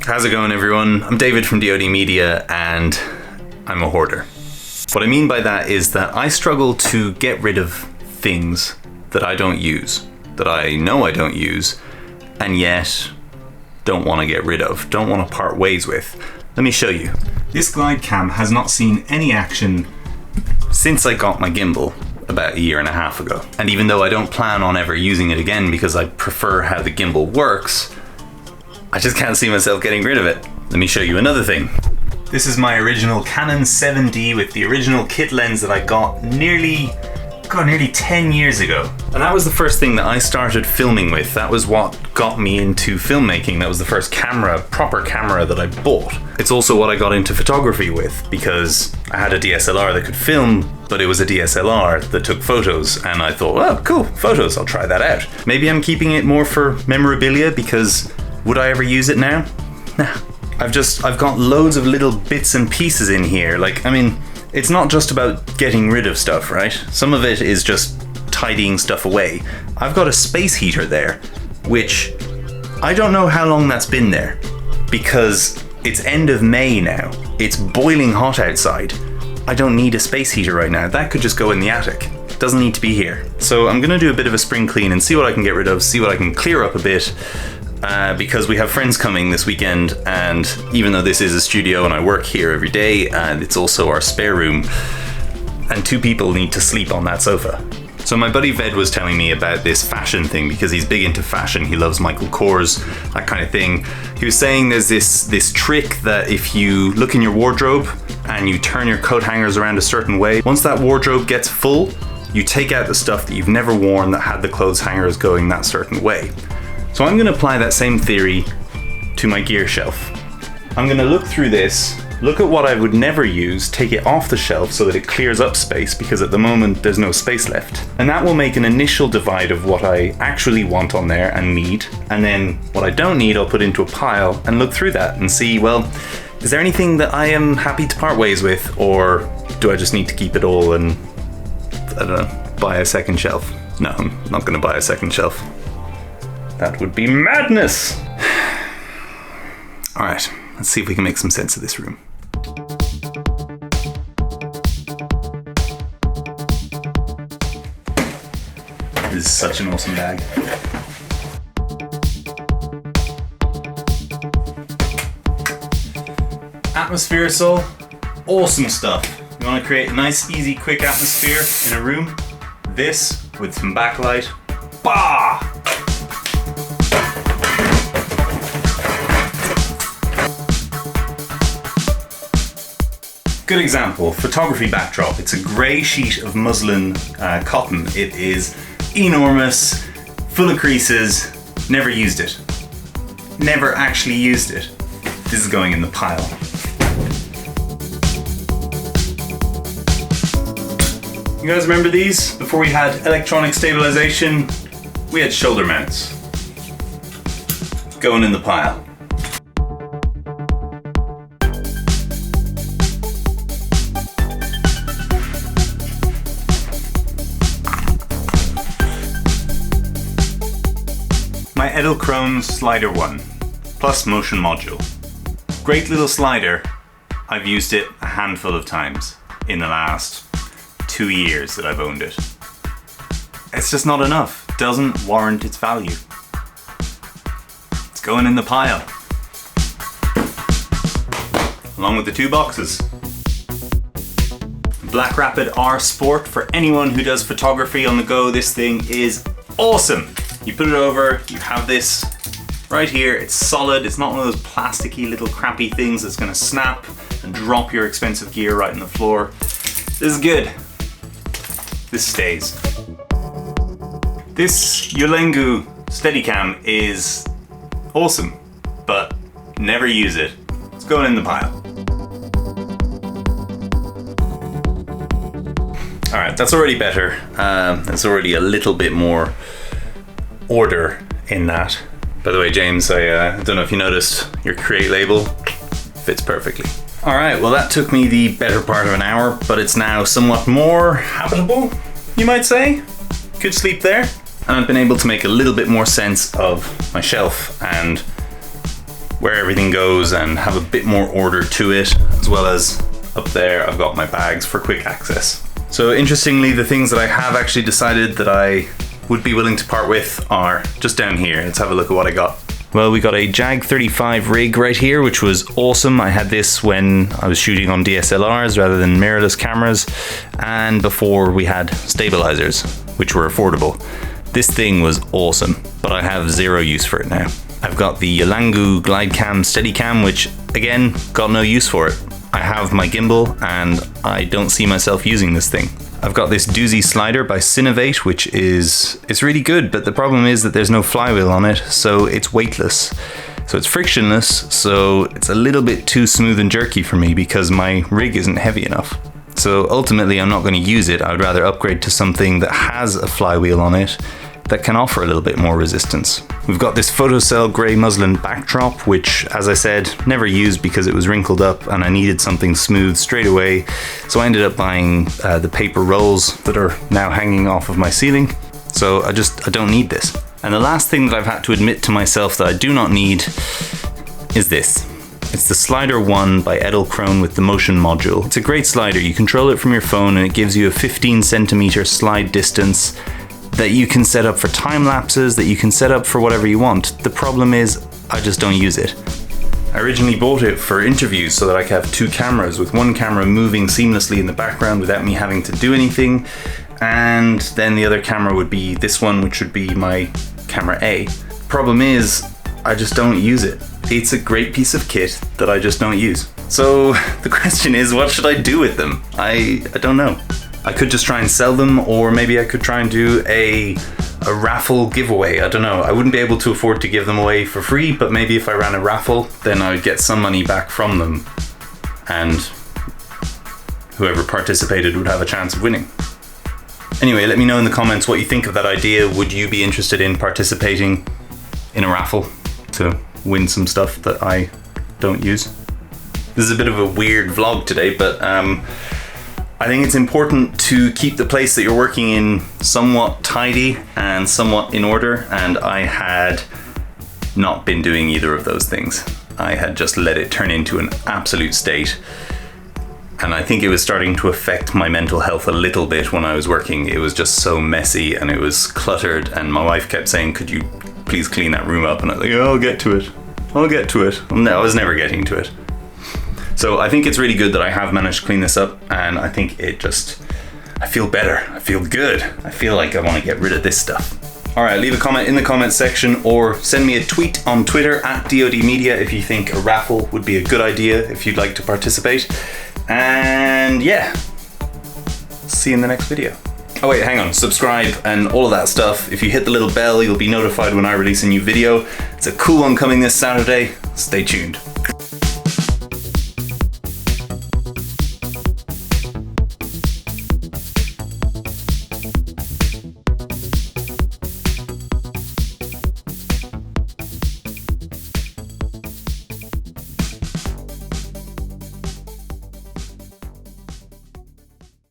How's it going, everyone? I'm David from DoD Media, and I'm a hoarder. What I mean by that is that I struggle to get rid of things that I don't use, that I know I don't use, and yet don't want to get rid of, don't want to part ways with. Let me show you. This glide cam has not seen any action since I got my gimbal about a year and a half ago. And even though I don't plan on ever using it again because I prefer how the gimbal works, I just can't see myself getting rid of it. Let me show you another thing. This is my original Canon 7D with the original kit lens that I got nearly 10 years ago. And that was the first thing that I started filming with. That was what got me into filmmaking. That was the first proper camera that I bought. It's also what I got into photography with, because I had a DSLR that could film, but it was a DSLR that took photos, and I thought, oh, cool, photos, I'll try that out. Maybe I'm keeping it more for memorabilia, because would I ever use it now? Nah. I've got loads of little bits and pieces in here. It's not just about getting rid of stuff, right? Some of it is just tidying stuff away. I've got a space heater there, which I don't know how long that's been there, because it's end of May now. It's boiling hot outside. I don't need a space heater right now. That could just go in the attic. It doesn't need to be here. So I'm gonna do a bit of a spring clean and see what I can get rid of, see what I can clear up a bit, because we have friends coming this weekend, and even though this is a studio and I work here every day, and it's also our spare room, and two people need to sleep on that sofa. So my buddy Ved was telling me about this fashion thing, because he's big into fashion. He loves Michael Kors, that kind of thing. He was saying there's this trick that if you look in your wardrobe and you turn your coat hangers around a certain way, once that wardrobe gets full, you take out the stuff that you've never worn that had the clothes hangers going that certain way. So I'm gonna apply that same theory to my gear shelf. I'm gonna look through this, look at what I would never use, take it off the shelf so that it clears up space, because at the moment there's no space left. And that will make an initial divide of what I actually want on there and need. And then what I don't need, I'll put into a pile and look through that and see, well, is there anything that I am happy to part ways with, or do I just need to keep it all and, I don't know, buy a second shelf? No, I'm not gonna buy a second shelf. That would be madness! Alright, let's see if we can make some sense of this room. This is such an awesome bag. Atmosphereasol, awesome stuff. You want to create a nice, easy, quick atmosphere in a room? This, with some backlight, bah! Good example, photography backdrop. It's a grey sheet of muslin cotton. It is enormous, full of creases, never used it. Never actually used it. This is going in the pile. You guys remember these? Before we had electronic stabilization, we had shoulder mounts. Going in the pile. My Edelkrone Slider 1 Plus Motion Module. Great little slider. I've used it a handful of times in the last 2 years that I've owned it. It's just not enough. Doesn't warrant its value. It's going in the pile. Along with the two boxes. Black Rapid R Sport. For anyone who does photography on the go, this thing is awesome. You put it over, you have this right here, it's solid, it's not one of those plasticky little crappy things that's gonna snap and drop your expensive gear right on the floor. This is good. This stays. This Ulengu Steadicam is awesome, but never use it. It's going in the pile. All right, that's already better. That's already a little bit more order in that. By the way, James, I don't know if you noticed, your Create label fits perfectly. All right, well that took me the better part of an hour, but it's now somewhat more habitable, you might say. Could sleep there. And I've been able to make a little bit more sense of my shelf and where everything goes and have a bit more order to it, as well as up there I've got my bags for quick access. So interestingly, the things that I have actually decided that I would be willing to part with are just down here. Let's have a look at what I got. Well, we got a Jag 35 rig right here, which was awesome. I had this when I was shooting on DSLRs rather than mirrorless cameras, and before we had stabilizers, which were affordable. This thing was awesome, but I have zero use for it now. I've got the Yalangu GlideCam Steadicam, which again, got no use for it. I have my gimbal and I don't see myself using this thing. I've got this Doozy slider by Cinovate, which it's really good, but the problem is that there's no flywheel on it, so it's weightless. So it's frictionless, so it's a little bit too smooth and jerky for me because my rig isn't heavy enough. So ultimately I'm not going to use it. I would rather upgrade to something that has a flywheel on it that can offer a little bit more resistance. We've got this Photocell grey muslin backdrop, which, as I said, never used because it was wrinkled up and I needed something smooth straight away. So I ended up buying the paper rolls that are now hanging off of my ceiling. So I don't need this. And the last thing that I've had to admit to myself that I do not need is this. It's the Slider 1 by Edelkrone with the motion module. It's a great slider. You control it from your phone and it gives you a 15 centimeter slide distance that you can set up for time lapses, that you can set up for whatever you want. The problem is, I just don't use it. I originally bought it for interviews so that I could have two cameras, with one camera moving seamlessly in the background without me having to do anything, and then the other camera would be this one, which would be my camera A. Problem is, I just don't use it. It's a great piece of kit that I just don't use. So the question is, what should I do with them? I don't know. I could just try and sell them, or maybe I could try and do a raffle giveaway. I don't know. I wouldn't be able to afford to give them away for free, but maybe if I ran a raffle, then I would get some money back from them, and whoever participated would have a chance of winning. Anyway, let me know in the comments what you think of that idea. Would you be interested in participating in a raffle to win some stuff that I don't use? This is a bit of a weird vlog today, but I think it's important to keep the place that you're working in somewhat tidy and somewhat in order, and I had not been doing either of those things. I had just let it turn into an absolute state, and I think it was starting to affect my mental health a little bit when I was working. It was just so messy and it was cluttered, and my wife kept saying, could you please clean that room up? And I was like, oh, I'll get to it. I'll get to it. No, I was never getting to it. So I think it's really good that I have managed to clean this up, and I think I feel better. I feel good. I feel like I want to get rid of this stuff. All right, leave a comment in the comments section or send me a tweet on Twitter @DODmedia if you think a raffle would be a good idea, if you'd like to participate. And yeah, see you in the next video. Oh wait, hang on, subscribe and all of that stuff. If you hit the little bell, you'll be notified when I release a new video. It's a cool one coming this Saturday. Stay tuned.